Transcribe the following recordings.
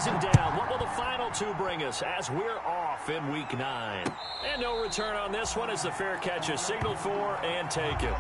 closing down. What will the final two bring us as we're off in Week 9? And no return on this one as the fair catch is signaled for and taken.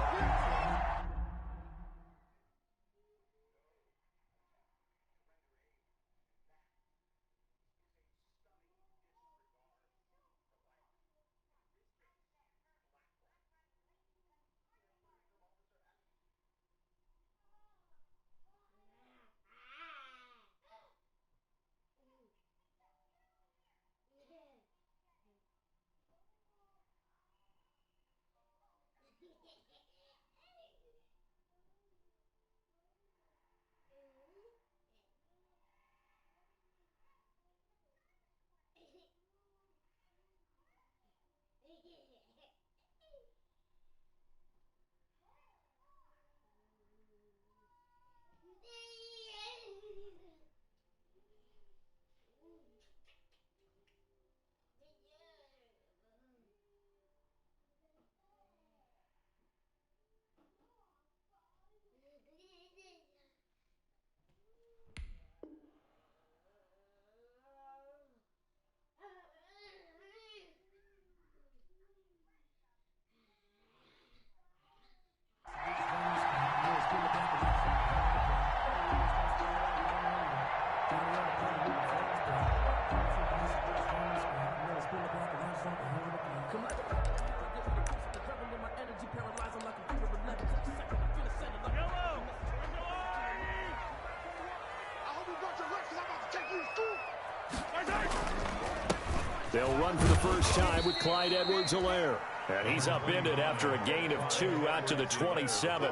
They'll run for the first time with Clyde Edwards-Helaire. And he's upended after a gain of 2 out to the 27.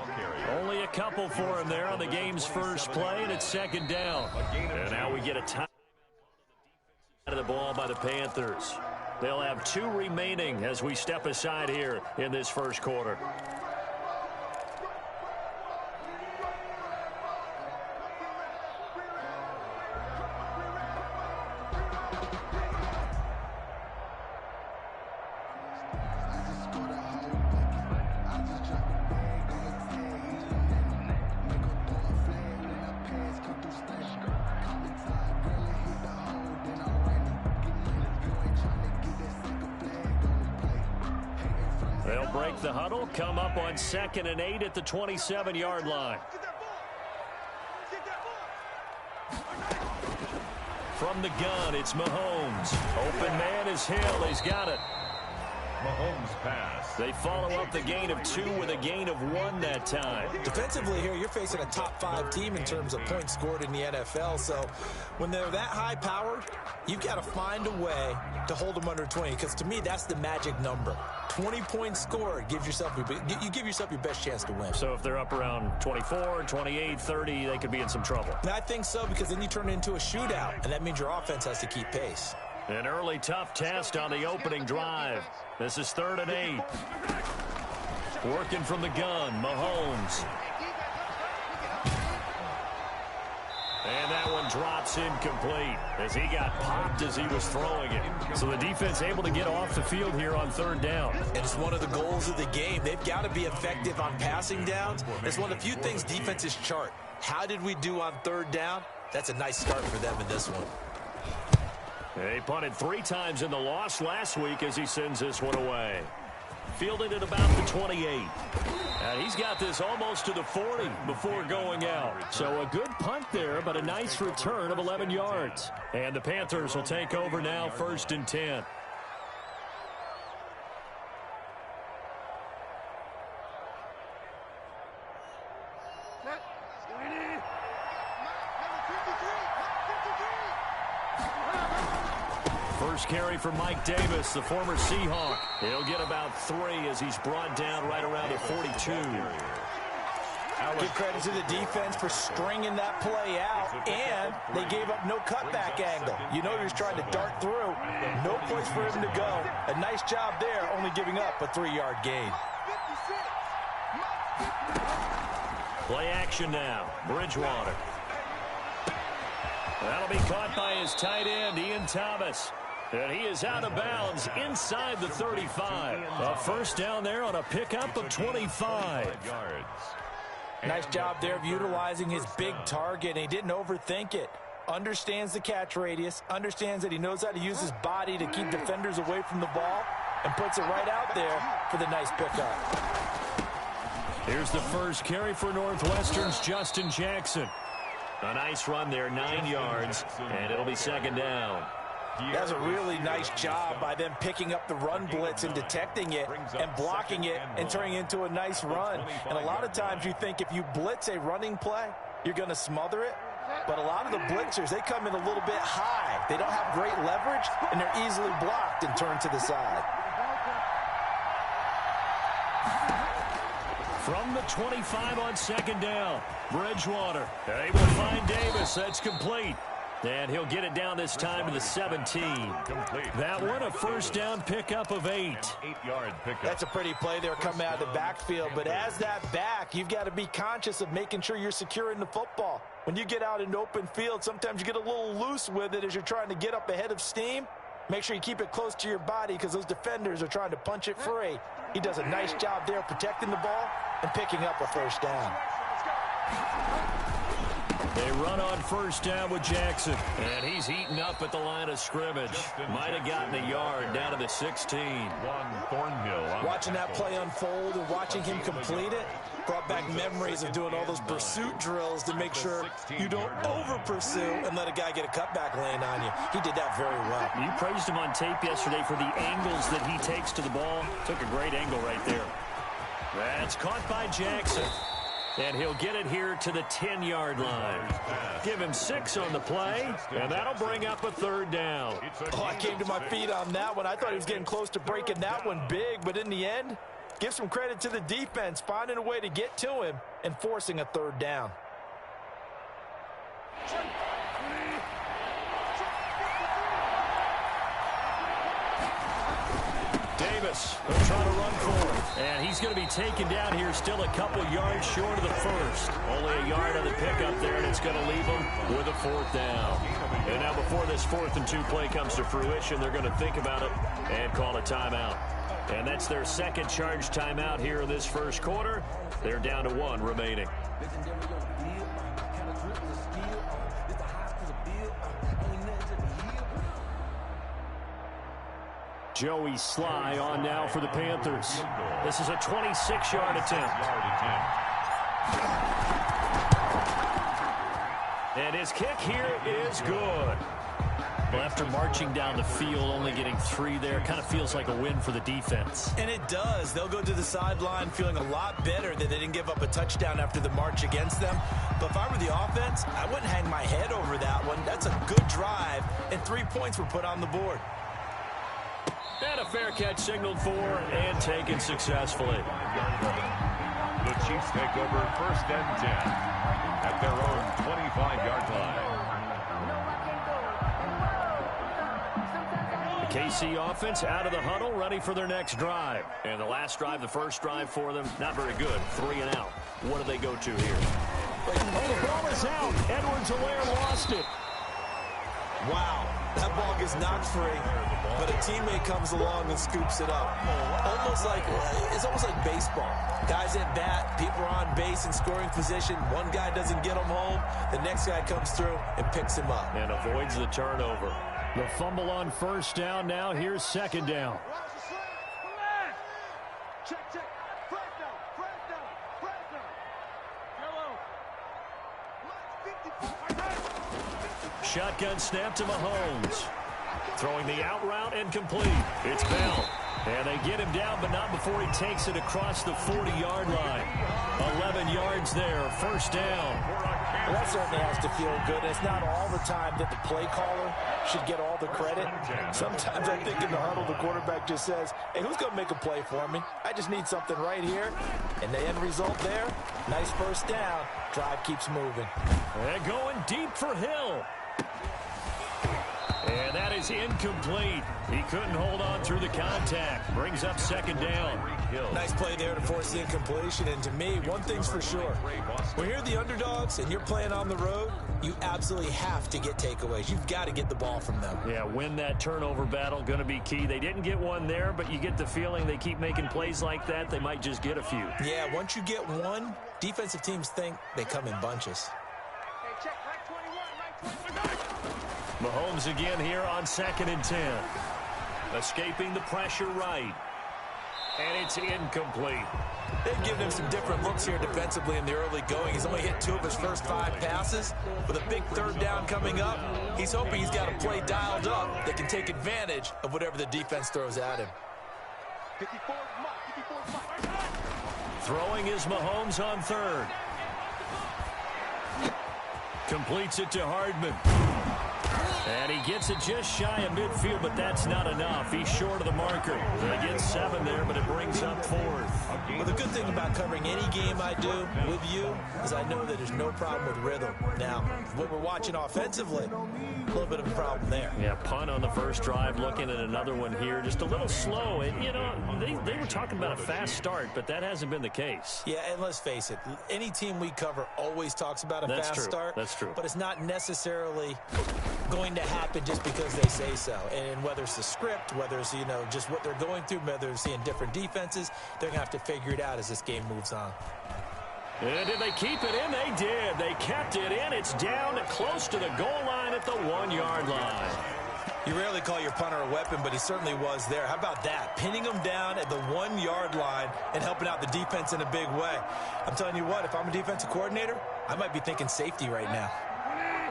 Only a couple for him there on the game's first play, and it's second down. And now we get a time out of the ball by the Panthers. They'll have 2 remaining as we step aside here in this first quarter. They'll break the huddle, come up on 2nd and 8 at the 27-yard line. From the gun, it's Mahomes. Open man is Hill. He's got it. Mahomes pass. They follow up the gain of 2 with a gain of 1 that time. Defensively here, you're facing a top 5 team in terms of points scored in the NFL. So when they're that high-powered, you've got to find a way to hold them under 20. Because to me, that's the magic number. 20 points scored gives yourself you give yourself your best chance to win. So if they're up around 24, 28, 30, they could be in some trouble. And I think so, because then you turn it into a shootout, and that means your offense has to keep pace. An early tough test on the opening drive. This is 3rd and 8. Working from the gun, Mahomes. And that one drops incomplete as he got popped as he was throwing it. So the defense able to get off the field here on 3rd down. And it's one of the goals of the game. They've got to be effective on passing downs. It's one of the few things defenses chart. How did we do on 3rd down? That's a nice start for them in this one. They punted 3 times in the loss last week as he sends this one away. Fielded at about the 28. And he's got this almost to the 40 before going out. So a good punt there, but a nice return of 11 yards. And the Panthers will take over now, 1st and 10. First carry for Mike Davis, the former Seahawk. He'll get about 3 as he's brought down right around the 42. Give credit to the defense for stringing that play out, and they gave up no cutback angle. You know he was trying to dart through. No place for him to go. A nice job there, only giving up a 3-yard gain. Play action now. Bridgewater. That'll be caught by his tight end, Ian Thomas. And he is out of bounds inside the 35. A first down there on a pickup of 25 yards. Nice job there of utilizing his big target. He didn't overthink it. understands the catch radius, understands that he knows how to use his body to keep defenders away from the ball, and puts it right out there for the nice pickup. Here's the first carry for Northwestern's Justin Jackson. A nice run there, 9 yards, and it'll be second down. That's a really nice job by them picking up the run blitz and detecting it and blocking it and turning it into a nice run. And a lot of times you think if you blitz a running play, you're going to smother it. But a lot of the blitzers, they come in a little bit high. They don't have great leverage, and they're easily blocked and turned to the side. From the 25 on second down, Bridgewater able to find Davis. That's complete. And he'll get it down this time to the 17. That one, a first down pickup of 8. 8-yard pickup. That's a pretty play there coming out of the backfield. But as that back, you've got to be conscious of making sure you're securing the football. When you get out in open field, sometimes you get a little loose with it as you're trying to get up ahead of steam. Make sure you keep it close to your body because those defenders are trying to punch it free. He does a nice job there protecting the ball and picking up a first down. They run on first down with Jackson, and he's eaten up at the line of scrimmage. Might have gotten a yard down to the 16. Thornhill. Watching that play unfold and watching him complete it brought back memories of doing all those pursuit drills to make sure you don't over-pursue and let a guy get a cutback lane on you. He did that very well. You praised him on tape yesterday for the angles that he takes to the ball. Took a great angle right there. That's caught by Jackson. And he'll get it here to the 10-yard line. Give him 6 on the play, and that'll bring up a third down. Oh, I came to my feet on that one. I thought he was getting close to breaking that one big, but in the end, give some credit to the defense, finding a way to get to him and forcing a third down. Davis will try to run for it. And he's going to be taken down here still a couple yards short of the first. Only a yard on the pickup there, and it's going to leave him with a fourth down. And now before this 4th and 2 play comes to fruition, they're going to think about it and call a timeout. And that's their second charge timeout here in this first quarter. They're down to 1 remaining. Joey Sly on now for the Panthers. This is a 26-yard attempt. And his kick here is good. Well, after marching down the field, only getting 3 there, kind of feels like a win for the defense. And it does. They'll go to the sideline feeling a lot better that they didn't give up a touchdown after the march against them. But if I were the offense, I wouldn't hang my head over that one. That's a good drive, and 3 points were put on the board. And a fair catch signaled for and taken successfully. The Chiefs take over 1st and 10 at their own 25-yard line. The KC offense out of the huddle, ready for their next drive. And the last drive, the first drive for them, not very good. 3 and out. What do they go to here? Oh, the ball is out. Edwards-Helaire lost it. Wow, that ball gets knocked free, but a teammate comes along and scoops it up. It's almost like baseball. Guys at bat, people are on base in scoring position. One guy doesn't get them home. The next guy comes through and picks him up. And avoids the turnover. The fumble on first down now. Here's second down. Shotgun snap to Mahomes. Throwing the out route and complete. It's Bell. And they get him down, but not before he takes it across the 40-yard line. 11 yards there. First down. Well, that certainly has to feel good. It's not all the time that the play caller should get all the credit. Sometimes I think in the huddle, the quarterback just says, hey, who's going to make a play for me? I just need something right here. And the end result there, nice first down. Drive keeps moving. And going deep for Hill. And that is incomplete. He couldn't hold on through the contact. Brings up second down. Nice play there to force the incompletion. And to me, one thing's for sure. When you're the underdogs and you're playing on the road, you absolutely have to get takeaways. You've got to get the ball from them. Yeah, win that turnover battle, going to be key. They didn't get one there, but you get the feeling they keep making plays like that, they might just get a few. Yeah, once you get one, defensive teams think they come in bunches. Hey, check, right 21, right 21. Mahomes again here on 2nd and 10. Escaping the pressure right. And it's incomplete. They've given him some different looks here defensively in the early going. He's only hit 2 of his first 5 passes. With a big 3rd down coming up, he's hoping he's got a play dialed up that can take advantage of whatever the defense throws at him. Throwing is Mahomes on 3rd. Completes it to Hardman. And he gets it just shy of midfield, but that's not enough. He's short of the marker. They get 7 there, but it brings up 4th. Well, the good thing about covering any game I do with you is I know that there's no problem with rhythm. Now, what we're watching offensively, a little bit of a problem there. Yeah, punt on the first drive, looking at another one here. Just a little slow. And, you know, they were talking about a fast start, but that hasn't been the case. Yeah, and let's face it, any team we cover always talks about a fast start. That's true. But it's not necessarily going to happen just because they say so. And whether it's the script, whether it's, you know, just what they're going through, whether they're seeing different defenses, they're going to have to figure it out as this game moves on. And did they keep it in? They did. They kept it in. It's down close to the goal line at the 1-yard line. You rarely call your punter a weapon, but he certainly was there. How about that? Pinning him down at the 1-yard line and helping out the defense in a big way. I'm telling you what, if I'm a defensive coordinator, I might be thinking safety right now.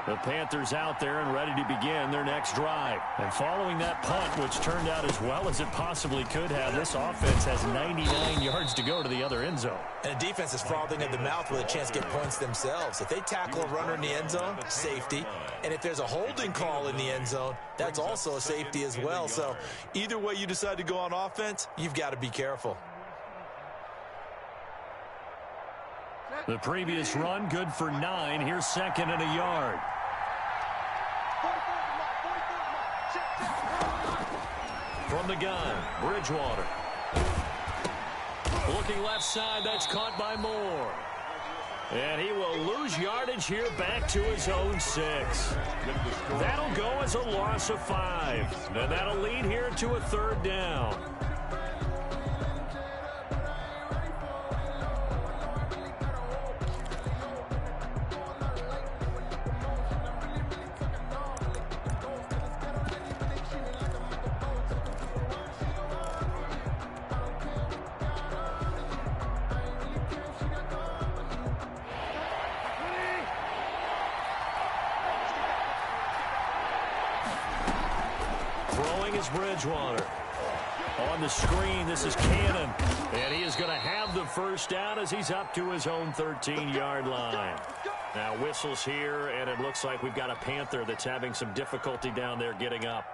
The Panthers out there and ready to begin their next drive. And following that punt, which turned out as well as it possibly could have, this offense has 99 yards to go to the other end zone. And the defense is frothing at the mouth with a chance to get points themselves. If they tackle a runner in the end zone, safety. And if there's a holding call in the end zone, that's also a safety as well. So either way you decide to go on offense, you've got to be careful. The previous run, good for 9. Here's 2nd and a yard. From the gun, Bridgewater. Looking left side, that's caught by Moore. And he will lose yardage here back to his own 6. That'll go as a loss of 5. And that'll lead here to a 3rd down. Bridgewater. On the screen, this is Cannon. And he is going to have the first down as he's up to his own 13-yard line. Now whistles here, and it looks like we've got a Panther that's having some difficulty down there getting up.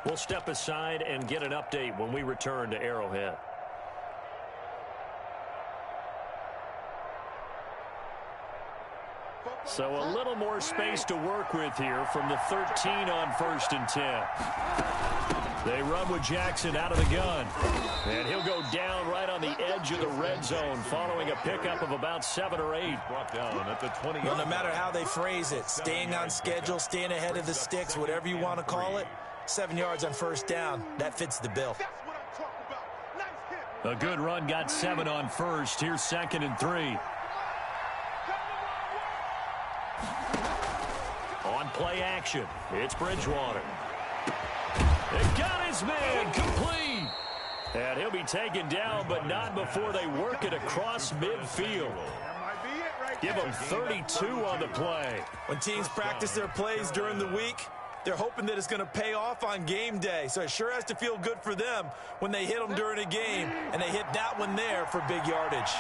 We'll step aside and get an update when we return to Arrowhead. So a little more space to work with here from the 13 on 1st and 10. They run with Jackson out of the gun. And he'll go down right on the edge of the red zone following a pickup of about 7 or 8. Brought down at the 20. Well, no matter how they phrase it, staying on schedule, staying ahead of the sticks, whatever you want to call it, 7 yards on 1st down, that fits the bill. A good run got 7 on 1st. Here's 2nd and 3. On play action, it's Bridgewater. It got his man complete. And he'll be taken down, but not before they work it across midfield. Give him 32 on the play. When teams practice their plays during the week, they're hoping that it's going to pay off on game day. So it sure has to feel good for them when they hit them during a game, and they hit that one there for big yardage.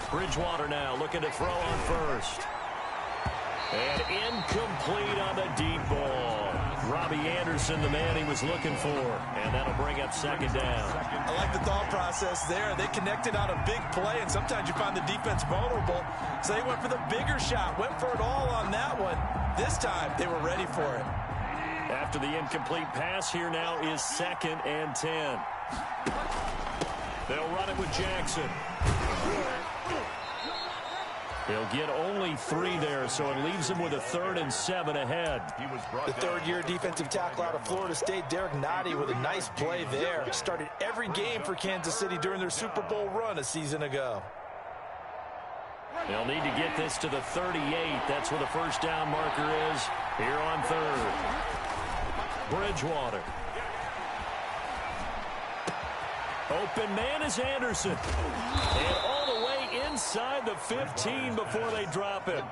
Bridgewater now looking to throw on 1st. And incomplete on the deep ball. Robbie Anderson, the man he was looking for. And that'll bring up 2nd down. I like the thought process there. They connected on a big play, and sometimes you find the defense vulnerable. So they went for the bigger shot, went for it all on that one. This time, they were ready for it. After the incomplete pass, here now is 2nd and 10. They'll run it with Jackson. He'll get only 3 there, so it leaves him with a 3rd and 7 ahead. The 3rd-year defensive tackle out of Florida State, Derek Nottie, with a nice play there. Started every game for Kansas City during their Super Bowl run a season ago. They'll need to get this to the 38. That's where the first down marker is here on third. Bridgewater. Open man is Anderson. And all the way inside the 15 before they drop it.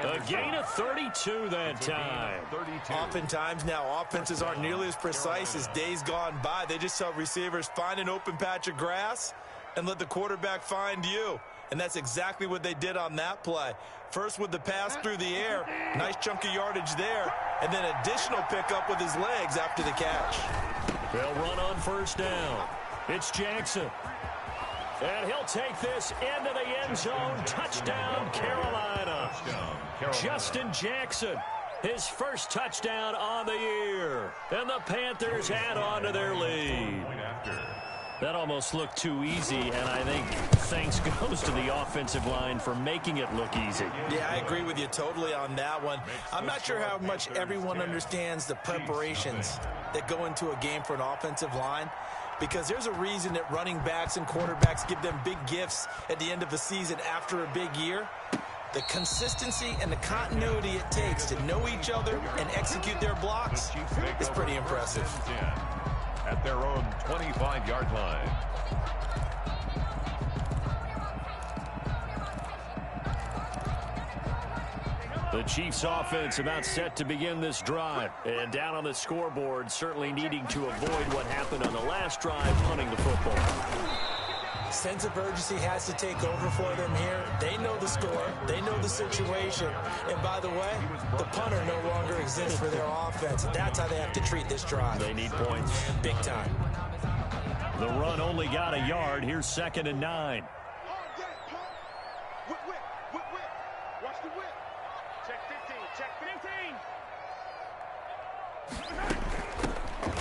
A gain of 32 that time. Oftentimes now, offenses aren't nearly as precise as days gone by. They just tell receivers, find an open patch of grass and let the quarterback find you. And that's exactly what they did on that play. First with the pass through the air, nice chunk of yardage there, and then additional pickup with his legs after the catch. They'll run on first down. It's Jackson. And he'll take this into the end zone. Touchdown, Carolina. Justin Jackson, his first touchdown on the year. And the Panthers add on to their lead. That almost looked too easy, and I think thanks goes to the offensive line for making it look easy. Yeah, I agree with you totally on that one. I'm not sure how much everyone understands the preparations that go into a game for an offensive line, because there's a reason that running backs and quarterbacks give them big gifts at the end of the season after a big year. The consistency and the continuity it takes to know each other and execute their blocks is pretty impressive. At their own 25-yard line. The Chiefs offense about set to begin this drive. And down on the scoreboard, certainly needing to avoid what happened on the last drive, punting the football. Sense of urgency has to take over for them here. They know the score. They know the situation. And by the way, the punter no longer exists for their offense. And that's how they have to treat this drive. They need points. Big time. The run only got a yard. Here's 2nd and 9. Watch the whip. Check 15. Check 15.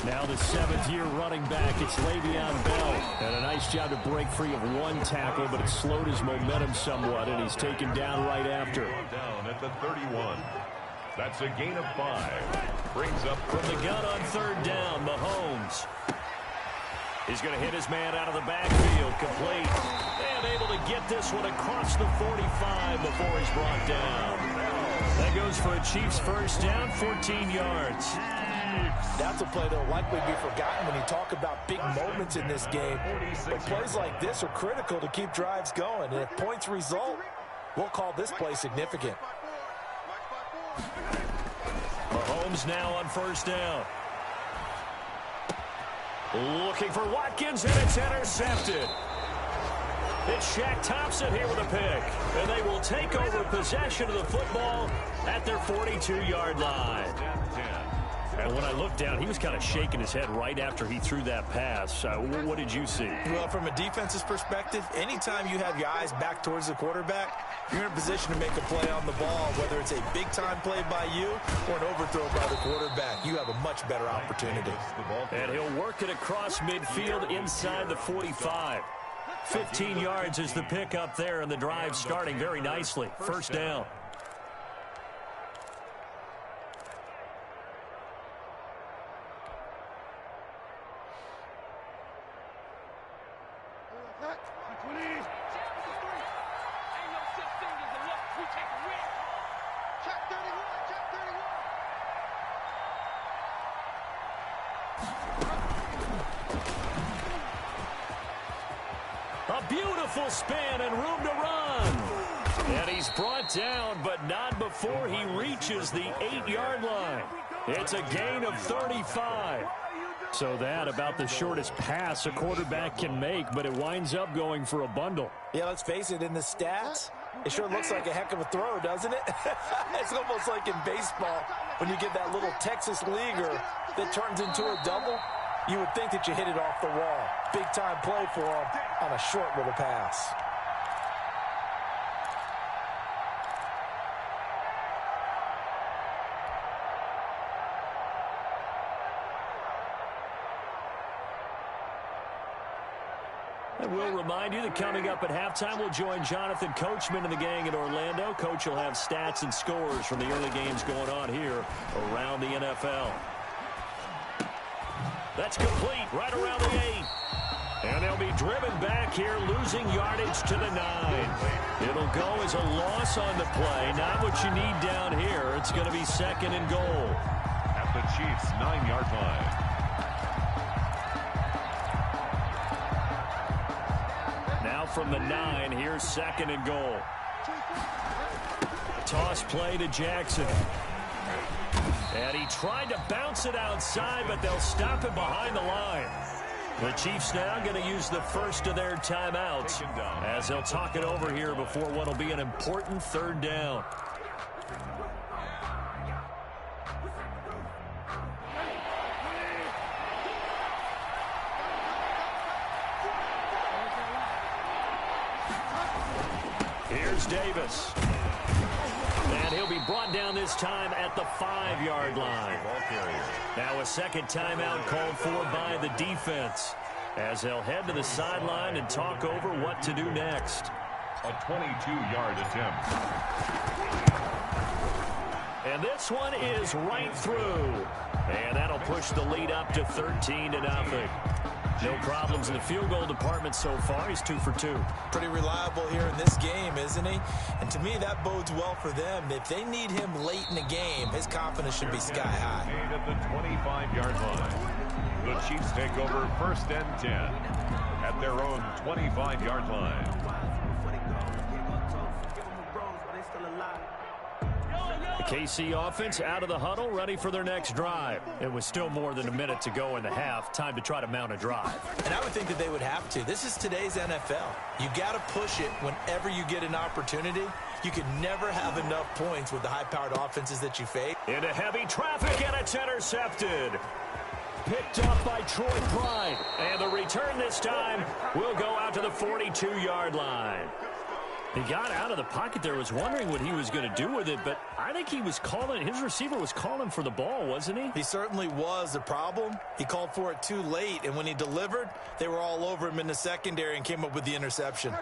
Now the 7th-year running back, it's Le'Veon Bell. And a nice job to break free of one tackle, but it slowed his momentum somewhat, and he's taken down right after. Down at the 31. That's a gain of 5. Brings up from the gun on 3rd down, Mahomes. He's going to hit his man out of the backfield, complete. And able to get this one across the 45 before he's brought down. That goes for a Chiefs first down, 14 yards. That's a play that will likely be forgotten when you talk about big moments in this game. But plays like this are critical to keep drives going. And if points result, we'll call this play significant. Mahomes now on first down. Looking for Watkins, and it's intercepted. It's Shaq Thompson here with a pick. And they will take over possession of the football at their 42-yard line. And when I looked down, he was kind of shaking his head right after he threw that pass. What did you see? Well, from a defense's perspective, anytime you have your eyes back towards the quarterback, you're in a position to make a play on the ball, whether it's a big-time play by you or an overthrow by the quarterback. You have a much better opportunity. And he'll work it across midfield inside the 45. 15 yards is the pick up there, and the drive starting very nicely. First down. Beautiful spin and room to run. And he's brought down, but not before he reaches the 8-yard line. It's a gain of 35. So that about the shortest pass a quarterback can make, but it winds up going for a bundle. Yeah, let's face it, in the stats, it sure looks like a heck of a throw, doesn't it? It's almost like in baseball when you get that little Texas leaguer that turns into a double. You would think that you hit it off the wall. Big-time play for him on a short little pass. And we'll remind you that coming up at halftime, we'll join Jonathan Coachman and the gang in Orlando. Coach will have stats and scores from the early games going on here around the NFL. That's complete right around the 8. And they'll be driven back here, losing yardage to the 9. It'll go as a loss on the play. Not what you need down here. It's going to be 2nd and goal. At the Chiefs' 9-yard line. Now from the 9, here's 2nd and goal. Toss play to Jackson. And he tried to bounce it outside, but they'll stop it behind the line. The Chiefs now going to use the first of their timeouts as they'll talk it over here before what will be an important 3rd down. Here's Davis. And he'll be brought down this time at the 5-yard line. Now a second timeout called for by the defense as they'll head to the sideline and talk over what to do next. A 22-yard attempt. And this one is right through. And that'll push the lead up to 13-0. No problems in the field goal department so far. He's 2 for 2. Pretty reliable here in this game, isn't he? And to me, that bodes well for them. If they need him late in the game, his confidence should be sky high. Made at the 25-yard line. The Chiefs take over 1st and 10 at their own 25-yard line. The KC offense out of the huddle, ready for their next drive. It was still more than a minute to go in the half. Time to try to mount a drive. And I would think that they would have to. This is today's NFL. You got to push it whenever you get an opportunity. You can never have enough points with the high-powered offenses that you face. Into heavy traffic, and it's intercepted. Picked up by Troy Pride. And the return this time will go out to the 42-yard line. He got out of the pocket there, was wondering what he was going to do with it, but I think he was calling, his receiver was calling for the ball, wasn't he? He certainly was. The problem, he called for it too late, and when he delivered, they were all over him in the secondary and came up with the interception.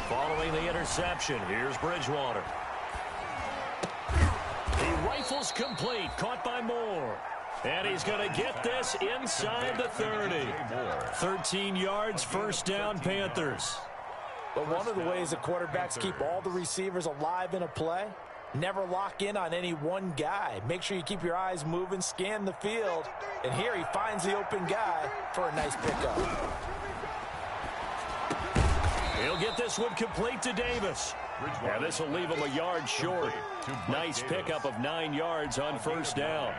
Following the interception, here's Bridgewater. He rifles complete, caught by Moore. And he's going to get this inside the 30. 13 yards, 1st down, Panthers. But one of the ways that quarterbacks keep all the receivers alive in a play, never lock in on any one guy. Make sure you keep your eyes moving, scan the field. And here he finds the open guy for a nice pickup. He'll get this one complete to Davis. And this will leave him a yard short. Nice pickup of 9 yards on 1st down.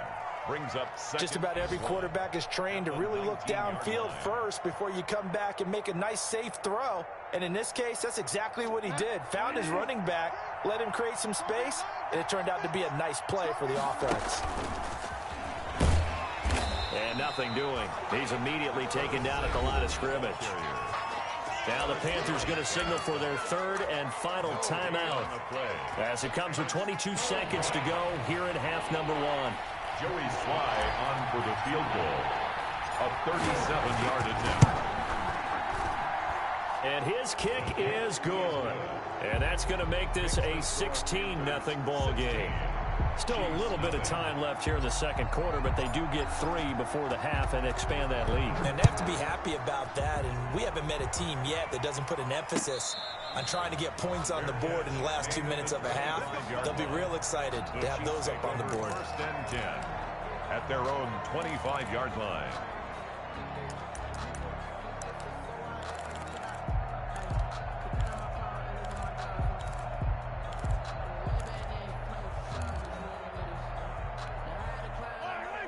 Brings up just about every quarterback is trained to really look downfield first before you come back and make a nice safe throw. And in this case, that's exactly what he did. Found his running back, let him create some space, and it turned out to be a nice play for the offense. And nothing doing. He's immediately taken down at the line of scrimmage. Now the Panthers going to signal for their 3rd and final timeout as it comes with 22 seconds to go here in half number 1. Joey Sly on for the field goal. A 37-yard attempt. And his kick is good. And that's going to make this a 16-0 ball game. Still a little bit of time left here in the 2nd quarter, but they do get 3 before the half and expand that lead. And they have to be happy about that. And we haven't met a team yet that doesn't put an emphasis on trying to get points on the board in the last 2 minutes of a half. They'll be real excited to have those up on the board. 1st and 10 at their own 25-yard line.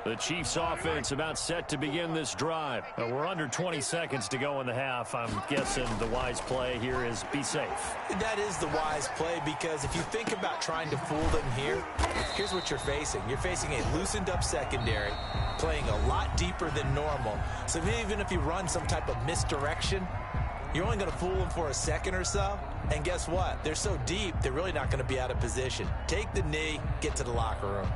The Chiefs offense about set to begin this drive. We're under 20 seconds to go in the half. I'm guessing the wise play here is be safe. That is the wise play, because if you think about trying to fool them here, here's what you're facing. You're facing a loosened up secondary, playing a lot deeper than normal. So even if you run some type of misdirection, you're only going to fool them for a second or so. And guess what? They're so deep, they're really not going to be out of position. Take the knee, get to the locker room.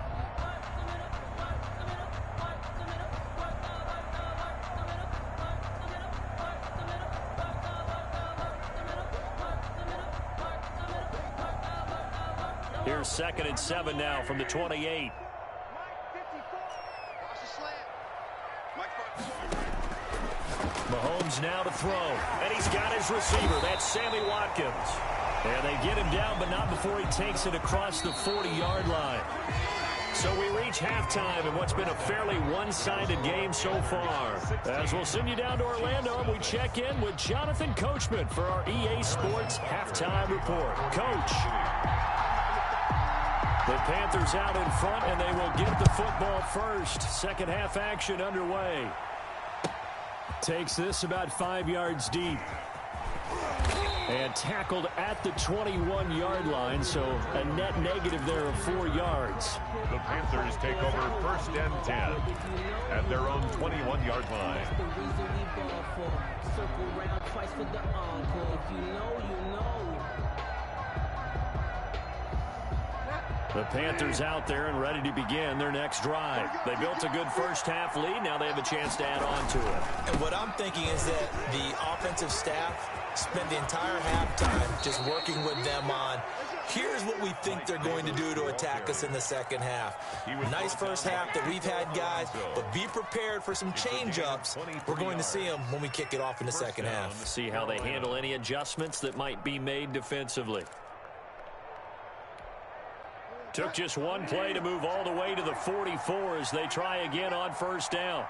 Here's 2nd and 7 now from the 28. Mahomes now to throw. And he's got his receiver. That's Sammy Watkins. And they get him down, but not before he takes it across the 40-yard line. So we reach halftime in what's been a fairly one-sided game so far. As we'll send you down to Orlando, and we check in with Jonathan Coachman for our EA Sports Halftime Report. Coach. The Panthers out in front, and they will get the football first. Second half action underway. Takes this about 5 yards deep. And tackled at the 21-yard line, so a net negative there of 4 yards. The Panthers take over first and 10 at their own 21-yard line. The Panthers out there and ready to begin their next drive. They built a good first half lead. Now they have a chance to add on to it. And what I'm thinking is that the offensive staff spent the entire halftime just working with them on, here's what we think they're going to do to attack us in the second half. Nice first half that we've had, guys, but be prepared for some change-ups. We're going to see them when we kick it off in the second half. See how they handle any adjustments that might be made defensively. Took just one play to move all the way to the 44 as they try again on first down.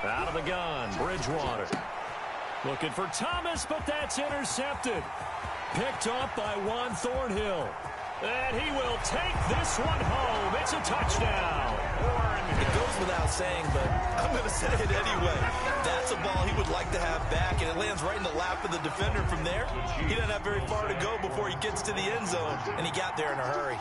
Out of the gun, Bridgewater. Looking for Thomas, but that's intercepted. Picked up by Juan Thornhill. And he will take this one home. It's a touchdown. It goes without saying, but I'm going to say it anyway. That's a ball he would like to have back, and it lands right in the lap of the defender from there. He doesn't have very far to go before he gets to the end zone, and he got there in a hurry.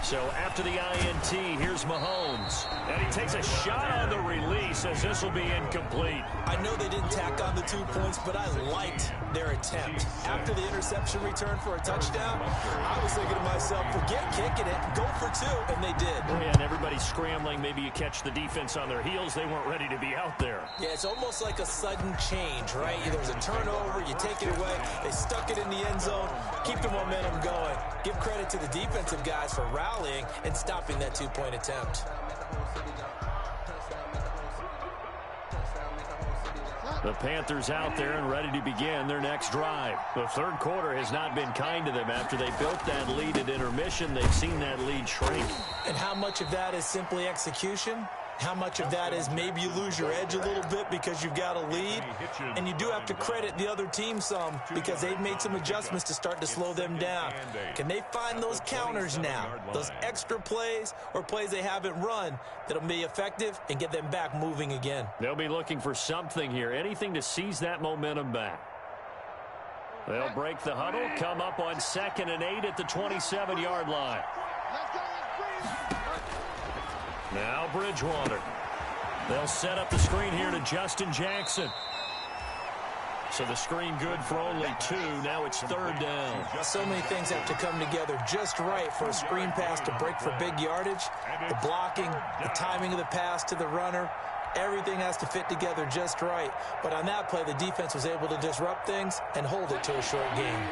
So after the INT, here's Mahomes. And he takes a shot on the release as this will be incomplete. I know they didn't tack on the 2 points, but I liked their attempt. After the interception return for a touchdown, I was thinking to myself, forget kicking it, go for 2, and they did. Yeah, and everybody's scrambling. Maybe you catch the defense on their heels. They weren't ready to be out there. Yeah, it's almost like a sudden change, right? There's a turnover, you take it away. They stuck it in the end zone. Keep the momentum going. Give credit to the defensive guys for rallying and stopping that 2-point attempt. The Panthers out there and ready to begin their next drive. The third quarter has not been kind to them. After they built that lead at intermission, they've seen that lead shrink. And how much of that is simply execution? How much of that is maybe you lose your edge a little bit because you've got a lead? And you do have to credit the other team some because they've made some adjustments to start to slow them down. Can they find those counters now, those extra plays or plays they haven't run that'll be effective and get them back moving again? They'll be looking for something here, anything to seize that momentum back. They'll break the huddle, come up on 2nd and 8 at the 27-yard line. Now Bridgewater. They'll set up the screen here to Justin Jackson. So the screen good for only 2. Now it's 3rd down. So many things have to come together just right for a screen pass to break for big yardage. The blocking, the timing of the pass to the runner, everything has to fit together just right. But on that play, the defense was able to disrupt things and hold it to a short game.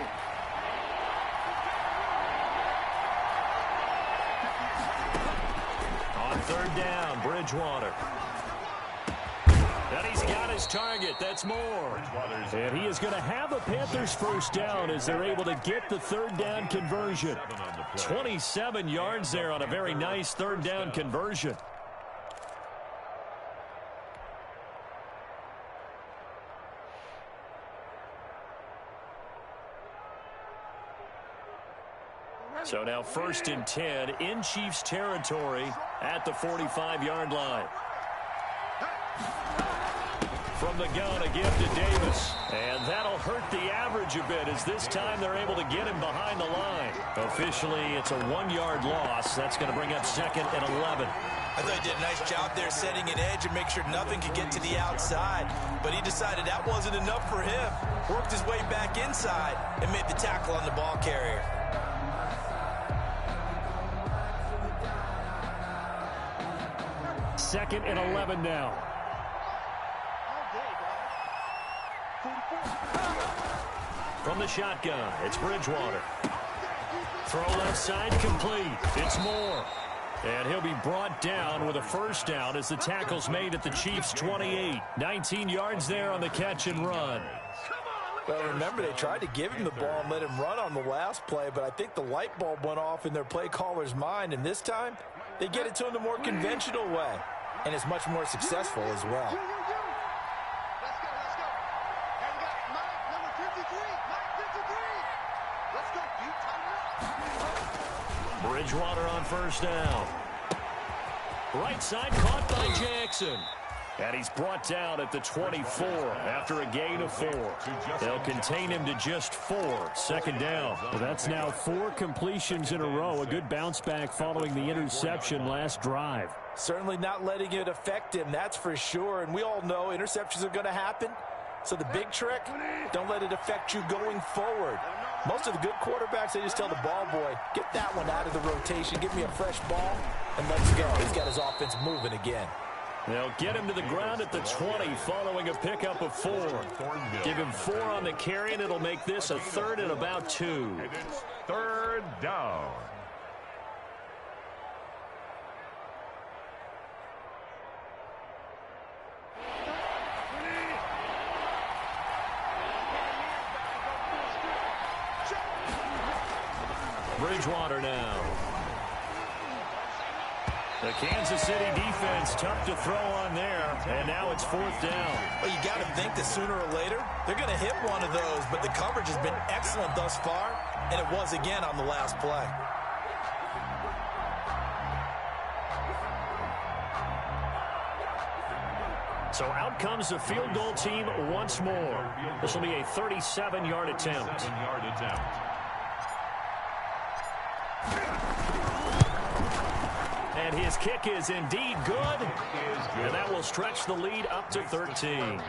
On 3rd down, Bridgewater. And he's got his target. That's more. And he is going to have a Panthers first down as they're able to get the 3rd down conversion. 27 yards there on a very nice 3rd down conversion. So now 1st and 10 in Chiefs territory at the 45-yard line. From the gun, a gift to Davis. And that'll hurt the average a bit as this time they're able to get him behind the line. Officially, it's a 1-yard loss. That's going to bring up 2nd and 11. I thought he did a nice job there setting an edge and make sure nothing could get to the outside. But he decided that wasn't enough for him. Worked his way back inside and made the tackle on the ball carrier. Second and 11 now. From the shotgun, it's Bridgewater. Throw left side complete. It's Moore. And he'll be brought down with a first down as the tackle's made at the Chiefs' 28. 19 yards there on the catch and run. Well, remember, they tried to give him the ball and let him run on the last play, but I think the light bulb went off in their play caller's mind, and this time they get it to him the more conventional way, and it's much more successful as well. Let's go. And we got Mike, number 53. Let's go, Bridgewater on first down. Right side caught by Jackson. And he's brought down at the 24 after a gain of 4. They'll contain him to just 4. Second down. Well, that's now 4 completions in a row. A good bounce back following the interception last drive. Certainly not letting it affect him, that's for sure. And we all know interceptions are going to happen. So the big trick, don't let it affect you going forward. Most of the good quarterbacks, they just tell the ball boy, get that one out of the rotation, give me a fresh ball, and let's go. He's got his offense moving again. They'll get him to the ground at the 20 following a pickup of 4. Give him 4 on the carry, and it'll make this a 3rd and about 2. And it's 3rd down. Bridgewater now. The Kansas City defense tough to throw on there, and now it's 4th down. Well, you got to think that sooner or later they're going to hit one of those, but the coverage has been excellent thus far, and it was again on the last play. So out comes the field goal team once more. This will be a 37-yard attempt. And his kick is indeed good. And that will stretch the lead up to 13.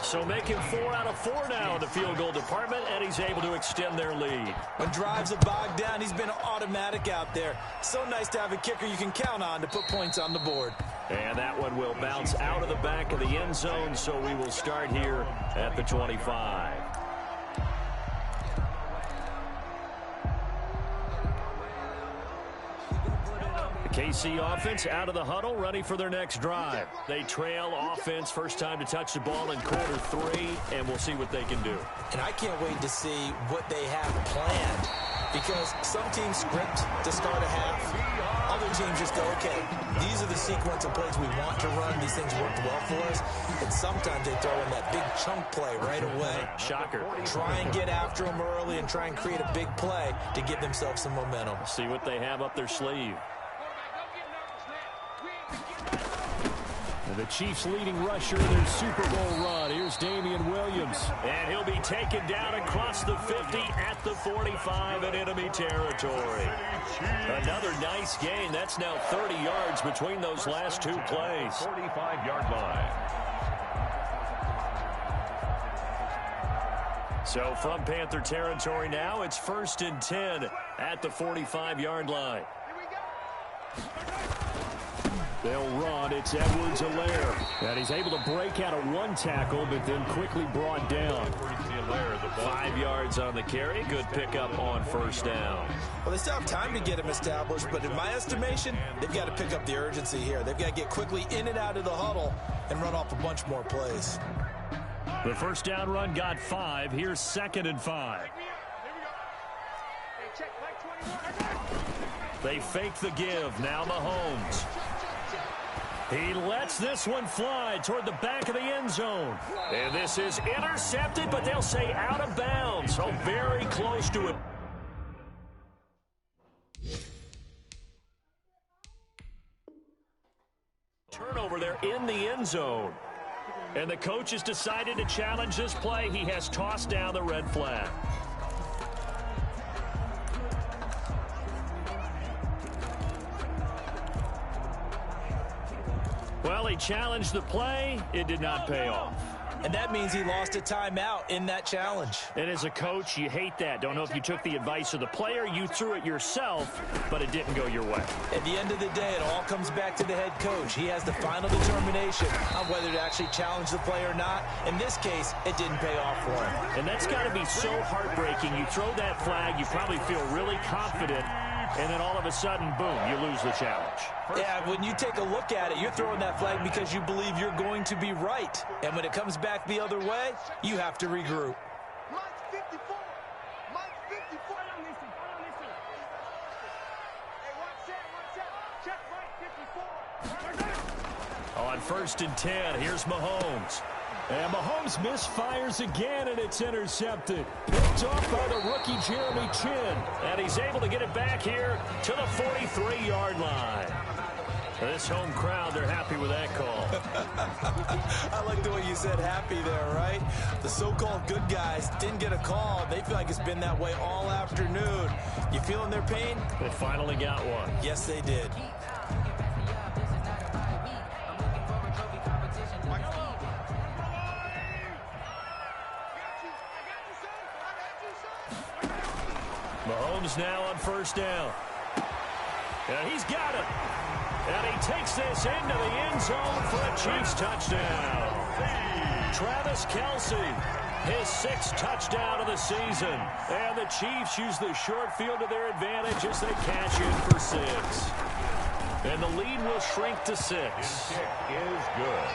So making 4 out of 4 now in the field goal department, and he's able to extend their lead. When drives are bogged down, he's been automatic out there. So nice to have a kicker you can count on to put points on the board. And that one will bounce out of the back of the end zone, so we will start here at the 25. KC offense out of the huddle, ready for their next drive. They trail offense, first time to touch the ball in quarter 3, and we'll see what they can do. And I can't wait to see what they have planned, because some teams script to start a half. Other teams just go, okay, these are the sequence of plays we want to run. These things worked well for us. And sometimes they throw in that big chunk play right away. Shocker. Try and get after them early and try and create a big play to give themselves some momentum. See what they have up their sleeve. The Chiefs' leading rusher in their Super Bowl run. Here's Damian Williams. And he'll be taken down across the 50 at the 45 in enemy territory. Another nice gain. That's now 30 yards between those last 2 plays. 45-yard line. So from Panther territory now, it's 1st and 10 at the 45-yard line. They'll run. It's Edwards-Helaire. And he's able to break out of 1 tackle, but then quickly brought down. 5 yards on the carry. Good pickup on first down. Well, they still have time to get him established, but in my estimation, they've got to pick up the urgency here. They've got to get quickly in and out of the huddle and run off a bunch more plays. The first down run got 5. Here's 2nd and 5. They fake the give. Now Mahomes. He lets this one fly toward the back of the end zone. And this is intercepted, but they'll say out of bounds. So very close to it. Turnover there in the end zone. And the coach has decided to challenge this play. He has tossed down the red flag. Well, he challenged the play. It did not pay off. and that means he lost a timeout in that challenge. And as a coach, you hate that. Don't know if you took the advice of the player, you threw it yourself, but it didn't go your way. At the end of the day, it all comes back to the head coach. He has the final determination on whether to actually challenge the play or not. In this case, it didn't pay off for him. And that's got to be so heartbreaking. You throw that flag, you probably feel really confident, and then all of a sudden, boom, you lose the challenge. Yeah, when you take a look at it, you're throwing that flag because you believe you're going to be right. And when it comes back the other way, you have to regroup. Mike 54. Mike 54. Hey, watch out. Check Mike 54. On 1st and 10, here's Mahomes. And Mahomes misfires again, and it's intercepted. Picked off by the rookie Jeremy Chin. And he's able to get it back here to the 43-yard line. This home crowd, they're happy with that call. I like the way you said happy there, right? The so-called good guys didn't get a call. They feel like it's been that way all afternoon. You feeling their pain? They finally got one. Yes, they did. Mahomes now on 1st down. And he's got it. And he takes this into the end zone for a Chiefs touchdown. Travis Kelce, his 6th touchdown of the season. And the Chiefs use the short field to their advantage as they cash in for 6. And the lead will shrink to 6. His kick is good.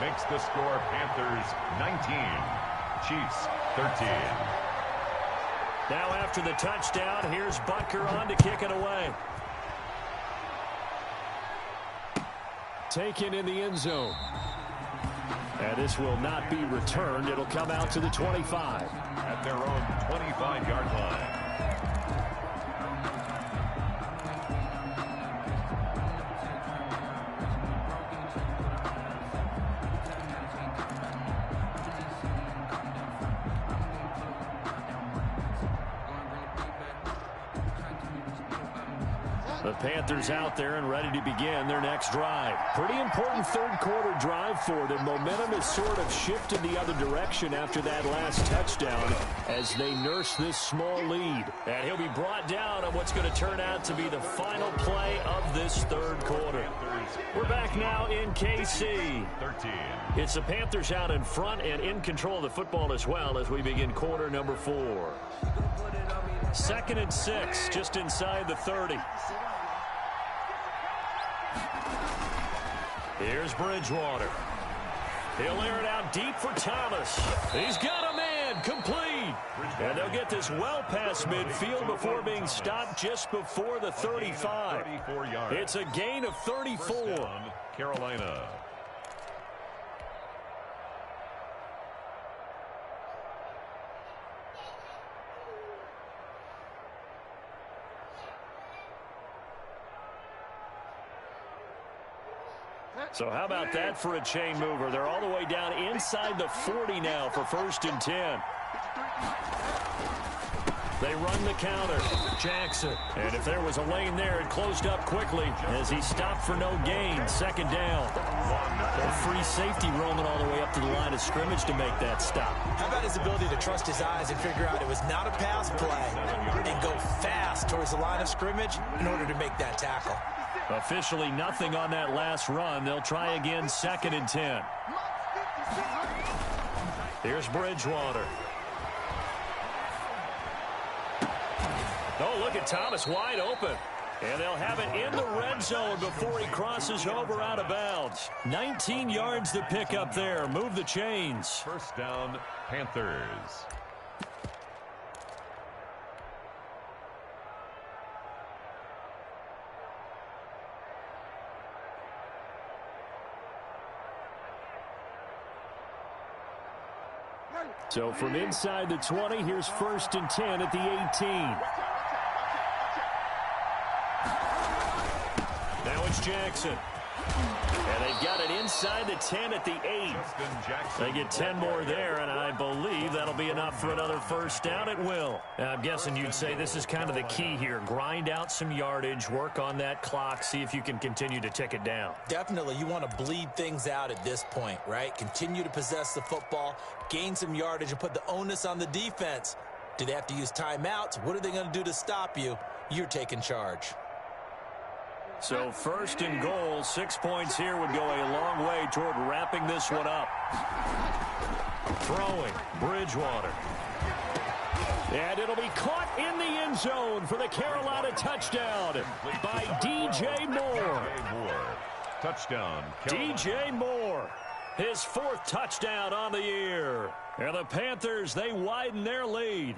Makes the score Panthers 19, Chiefs 13. Now after the touchdown, here's Butker on to kick it away. Taken in the end zone. And this will not be returned. It'll come out to the 25. At their own 25-yard line. The Panthers out there and ready to begin their next drive. Pretty important third-quarter drive for them. Momentum has sort of shifted the other direction after that last touchdown as they nurse this small lead. And he'll be brought down on what's going to turn out to be the final play of this third quarter. We're back now in KC. 13. It's the Panthers out in front and in control of the football as well as we begin quarter number 4. 2nd and 6, just inside the 30. Here's Bridgewater. He'll air it out deep for Thomas. He's got a man, complete. And they'll get this well past midfield before being stopped just before the 35. 34 yards. It's a gain of 34. Down, Carolina. So how about that for a chain mover? They're all the way down inside the 40 now for 1st and 10. They run the counter. Jackson. And if there was a lane there, it closed up quickly as he stopped for no gain. 2nd down. A free safety roaming all the way up to the line of scrimmage to make that stop. How about his ability to trust his eyes and figure out it was not a pass play and go fast towards the line of scrimmage in order to make that tackle? Officially nothing on that last run. They'll try again 2nd and 10. Here's Bridgewater. Oh, look at Thomas wide open. And they'll have it in the red zone before he crosses over out of bounds. 19 yards to pick up there. Move the chains. 1st down, Panthers. So from inside the 20, here's 1st and 10 at the 18. Now it's Jackson. And they've got it inside the 10 at the 8. They get 10 more there, and I believe that'll be enough for another first down. It will. I'm guessing you'd say this is kind of the key here. Grind out some yardage, work on that clock, see if you can continue to tick it down. Definitely. You want to bleed things out at this point, right? Continue to possess the football, gain some yardage, and put the onus on the defense. Do they have to use timeouts? What are they going to do to stop you? You're taking charge. So first and goal, 6 points here would go a long way toward wrapping this one up. Throwing, Bridgewater. And it'll be caught in the end zone for the Carolina touchdown by DJ Moore. Touchdown, DJ Moore, his 4th touchdown on the year. And the Panthers, they widen their lead.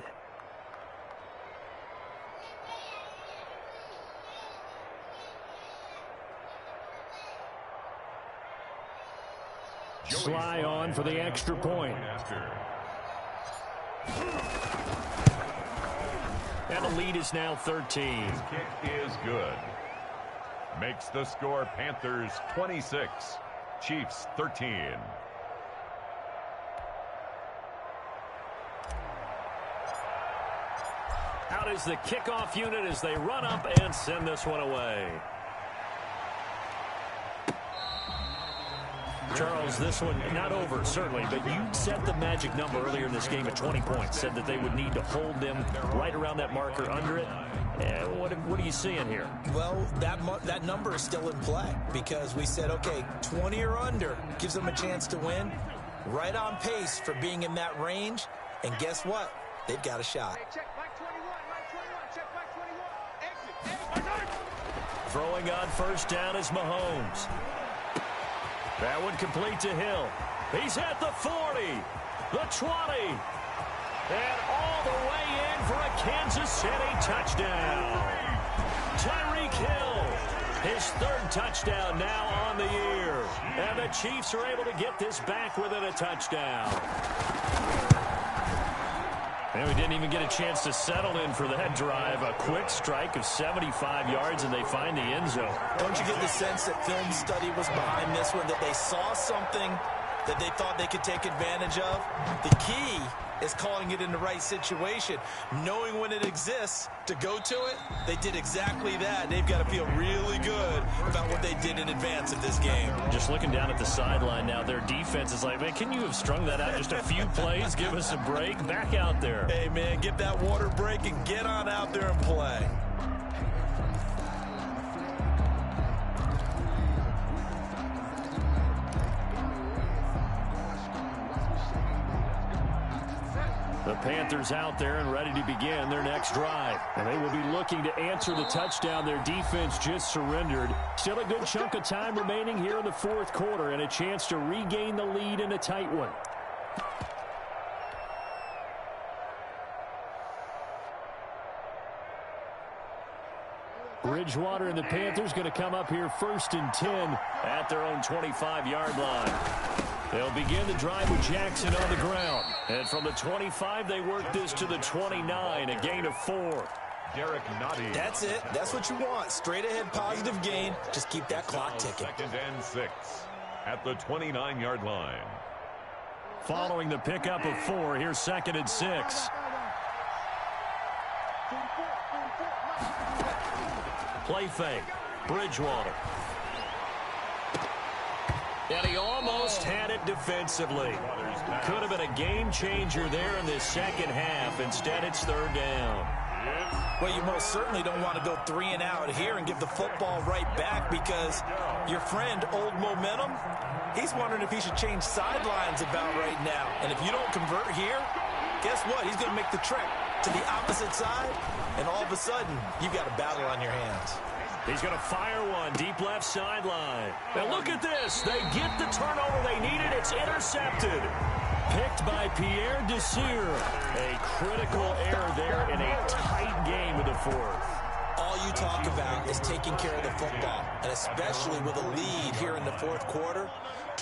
Sly on for the extra point. And the lead is now 13. His kick is good. Makes the score Panthers 26, Chiefs 13. Out is the kickoff unit as they run up and send this one away. Charles, this one not over, certainly, but you set the magic number earlier in this game at 20 points, said that they would need to hold them right around that marker under it. What are you seeing here? Well, that number is still in play because we said, okay, 20 or under gives them a chance to win. Right on pace for being in that range. And guess what? They've got a shot. Throwing on first down is Mahomes. That one complete to Hill. He's at the 40, the 20, and all the way in for a Kansas City touchdown. Tyreek Hill, his 3rd touchdown now on the year. And the Chiefs are able to get this back within a touchdown. And we didn't even get a chance to settle in for that drive. A quick strike of 75 yards, and they find the end zone. Don't you get the sense that film study was behind this one, that they saw something that they thought they could take advantage of? The key is calling it in the right situation, knowing when it exists to go to it. They did exactly that. They've got to feel really good about what they did in advance of this game. Just looking down at the sideline now, their defense is like, man, can you have strung that out just a few plays? Give us a break. Back out there. Hey, man, get that water break and get on out there and play. The Panthers out there and ready to begin their next drive. And they will be looking to answer the touchdown their defense just surrendered. Still a good chunk of time remaining here in the 4th quarter and a chance to regain the lead in a tight one. Bridgewater and the Panthers going to come up here 1st and 10 at their own 25-yard line. They'll begin the drive with Jackson on the ground. And from the 25, they work this to the 29, a gain of 4. Derek Nottie. That's it. That's what you want. Straight ahead positive gain. Just keep that clock ticking. 2nd and 6 at the 29-yard line. Following the pickup of 4, here's 2nd and 6. Play fake. Bridgewater. And he almost had it defensively. Could have been a game changer there in this second half. Instead, it's 3rd down. Well, you most certainly don't want to go 3 and out here and give the football right back because your friend, Old Momentum, he's wondering if he should change sidelines about right now. And if you don't convert here, guess what? He's going to make the trek to the opposite side, and all of a sudden, you've got a battle on your hands. He's going to fire one deep left sideline. Now look at this. They get the turnover they needed. It's intercepted. Picked by Pierre Desir. A critical error there in a tight game in the 4th. All you talk about is taking care of the football, and especially with a lead here in the 4th quarter.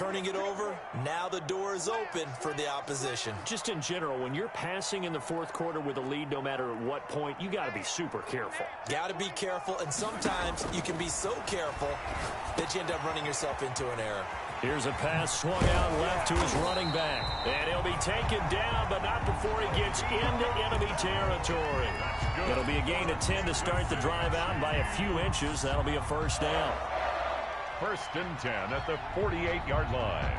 turning it over, now the door is open for the opposition. Just in general, when you're passing in the fourth quarter with a lead, no matter at what point, you got to be super careful. Got to be careful, and sometimes you can be so careful that you end up running yourself into an error. Here's a pass swung out left to his running back. And he'll be taken down, but not before he gets into enemy territory. It'll be a gain of 10 to start the drive out by a few inches. That'll be a first down. First and 10 at the 48-yard line.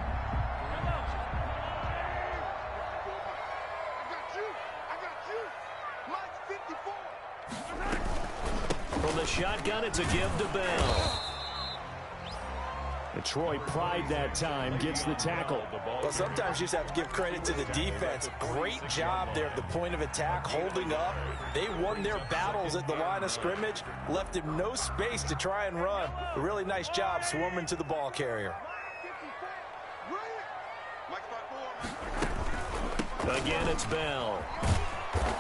From the shotgun, it's a give to Bell. Detroit pride that time, gets the tackle. Well, sometimes you just have to give credit to the defense. Great job there at the point of attack, holding up. They won their battles at the line of scrimmage, left him no space to try and run. A really nice job swarming to the ball carrier. Again, it's Bell.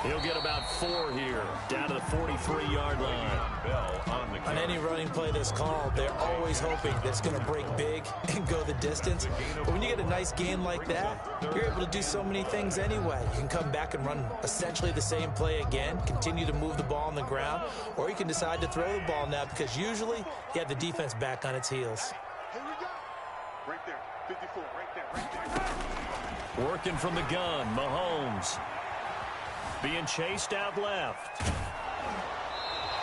He'll get about 4 here, down to the 43-yard line. On any running play that's called, they're always hoping that it's going to break big and go the distance. But when you get a nice gain like that, you're able to do so many things anyway. You can come back and run essentially the same play again, continue to move the ball on the ground, or you can decide to throw the ball now because usually you have the defense back on its heels. Here we go. Right there. 54. Right there. Working from the gun, Mahomes. Being chased out left.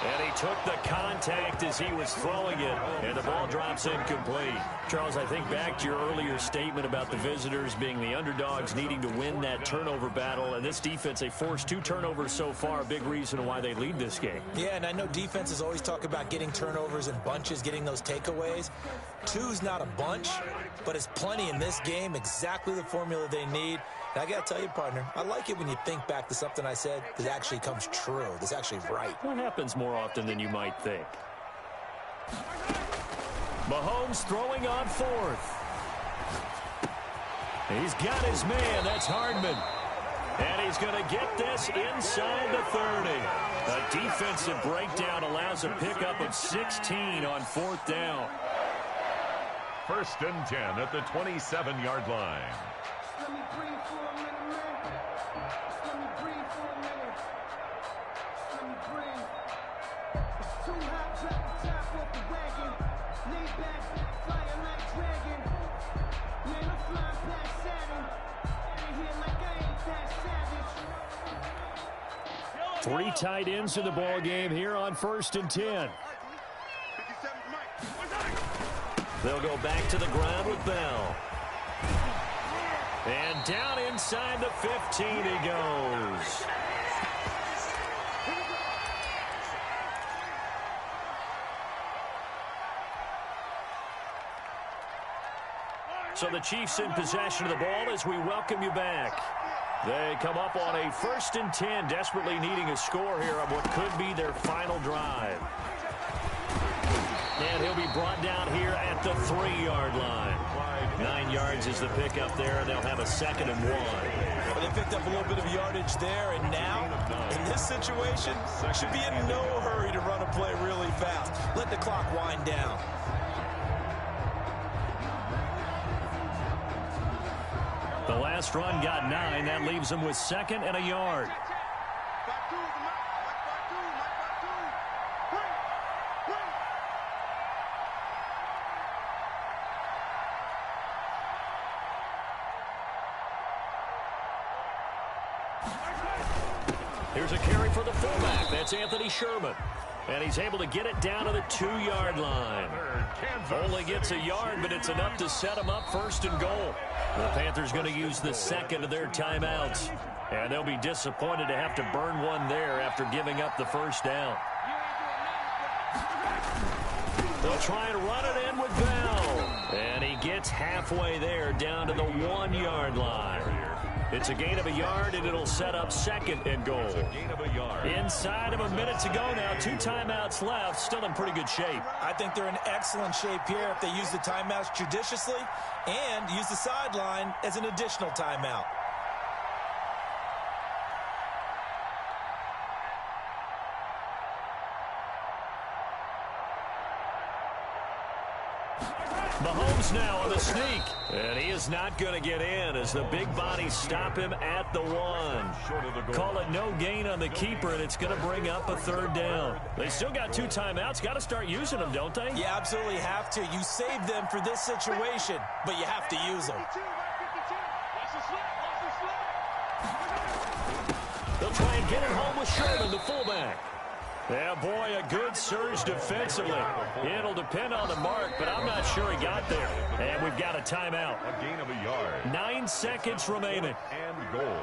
And he took the contact as he was throwing it, and the ball drops incomplete. Charles, I think back to your earlier statement about the visitors being the underdogs needing to win that turnover battle, and this defense, they forced 2 turnovers so far, a big reason why they lead this game. Yeah, and I know defenses always talk about getting turnovers in bunches, getting those takeaways. 2's not a bunch, but it's plenty in this game, exactly the formula they need. And I got to tell you, partner, I like it when you think back to something I said that actually comes true, that's actually right. What happens more often than you might think? Mahomes throwing on 4th. He's got his man. That's Hardman. And he's going to get this inside the 30. A defensive breakdown allows a pickup of 16 on 4th down. First and 10 at the 27-yard line. Let me breathe for a minute, man. Let me breathe for a minute. Let me breathe. It's too hot, drop the top off the wagon. Lay back, flying like dragon. Man, I'm flying past Saturn. Out of here like I ain't that savage. 3 tight ends in the ball game here on first and 10. They'll go back to the ground with Bell. And down inside the 15 he goes. So the Chiefs in possession of the ball as we welcome you back. They come up on a first and 10, desperately needing a score here on what could be their final drive. And he'll be brought down here at the 3-yard line. 9 yards is the pickup there, and they'll have a 2nd and 1. Well, they picked up a little bit of yardage there, and now, in this situation, should be in no hurry to run a play really fast. Let the clock wind down. The last run got 9. That leaves them with 2nd and a yard. Here's a carry for the fullback. That's Anthony Sherman. And he's able to get it down to the 2-yard line. Only gets a yard, but it's enough to set him up 1st and goal. The Panthers going to use the 2nd of their timeouts. And they'll be disappointed to have to burn one there after giving up the 1st down. They'll try and run it in with Bell. And he gets halfway there down to the 1-yard line. It's a gain of a yard, and it'll set up 2nd and goal. Inside of a minute to go now. 2 timeouts left. Still in pretty good shape. I think they're in excellent shape here if they use the timeouts judiciously and use the sideline as an additional timeout. Mahomes now on the sneak. And he is not going to get in as the big bodies stop him at the 1. Call it no gain on the keeper, and it's going to bring up a 3rd down. They still got 2 timeouts. Got to start using them, don't they? You absolutely have to. You save them for this situation, but you have to use them. They'll try and get it home with Sherman, the fullback. Yeah, boy, a good surge defensively. It'll depend on the mark, but I'm not sure he got there. And we've got a timeout. A gain of a yard. 9 seconds remaining. And goal.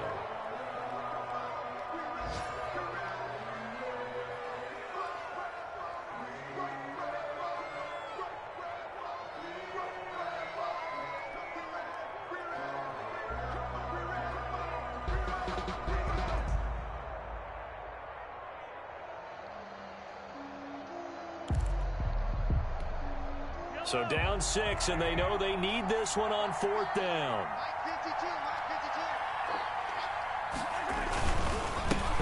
So down 6, and they know they need this one on 4th down.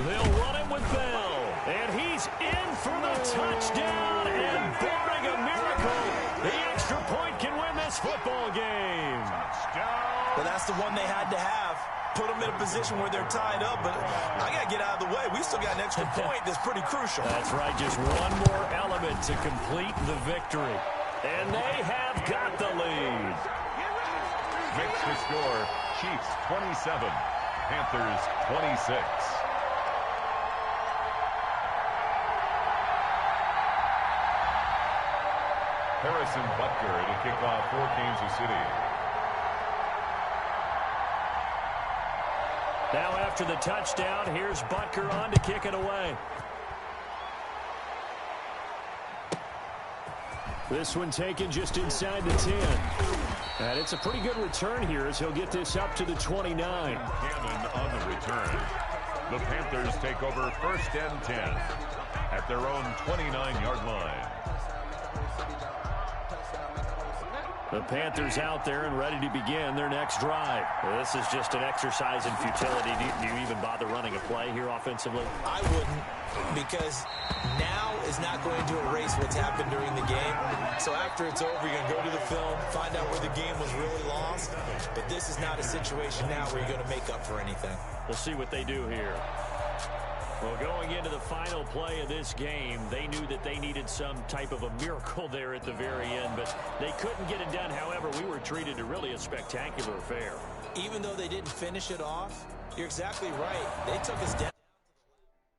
They'll run it with Bell, and he's in for the touchdown, and barring a miracle, the extra point can win this football game. Well, that's the one they had to have. Put them in a position where they're tied up, but I got to get out of the way. We still got an extra point that's pretty crucial. That's right, just one more element to complete the victory. And they have got the lead. Makes the score Chiefs 27, Panthers 26. Harrison Butker to kick off for Kansas City. Now after the touchdown, here's Butker on to kick it away. This one taken just inside the 10. And it's a pretty good return here as he'll get this up to the 29. Cannon on the return. The Panthers take over 1st and 10 at their own 29-yard line. The Panthers out there and ready to begin their next drive. This is just an exercise in futility. Do you even bother running a play here offensively? I wouldn't, because now is not going to erase what's happened during the game. So after it's over, you're going to go to the film, find out where the game was really lost. But this is not a situation now where you're going to make up for anything. We'll see what they do here. Well, going into the final play of this game, they knew that they needed some type of a miracle there at the very end, but they couldn't get it done. However, we were treated to really a spectacular affair. Even though they didn't finish it off, you're exactly right. They took us down.